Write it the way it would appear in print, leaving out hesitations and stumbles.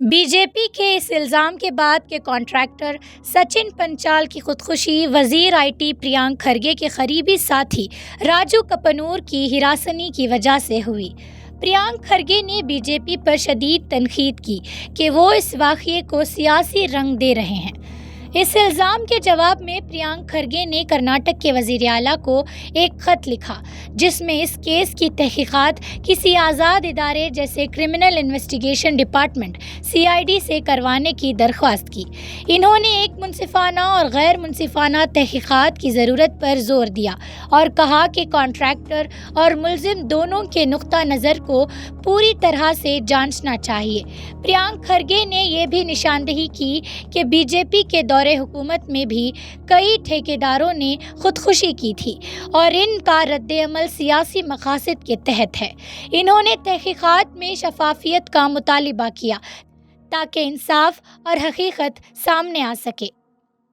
B J پی کے اس الزام کے بعد کہ کانٹریکٹر سچن پنچال کی خودکشی وزیر آئی ٹی پریانک کھرگے کے قریبی ساتھی راجو کپنور کی ہراسانی کی وجہ سے ہوئی، پریانک کھرگے نے بی جے پی پر شدید تنقید کی کہ وہ اس واقعے کو سیاسی رنگ دے رہے ہیں۔ اس الزام کے جواب میں پریانک کھرگے نے کرناٹک کے وزیر اعلیٰ کو ایک خط لکھا جس میں اس کیس کی تحقیقات کسی آزاد ادارے جیسے کرمنل انویسٹیگیشن ڈپارٹمنٹ CID سے کروانے کی درخواست کی۔ انہوں نے ایک منصفانہ اور غیر منصفانہ تحقیقات کی ضرورت پر زور دیا اور کہا کہ کانٹریکٹر اور ملزم دونوں کے نقطہ نظر کو پوری طرح سے جانچنا چاہیے۔ پریانک کھرگے نے یہ بھی نشاندہی کی کہ بی جے پی کے دور حکومت میں بھی کئی ٹھیکیداروں نے خودکشی کی تھی اور ان کا رد عمل سیاسی مقاصد کے تحت ہے۔ انہوں نے تحقیقات میں شفافیت کا مطالبہ کیا تاکہ انصاف اور حقیقت سامنے آ سکے۔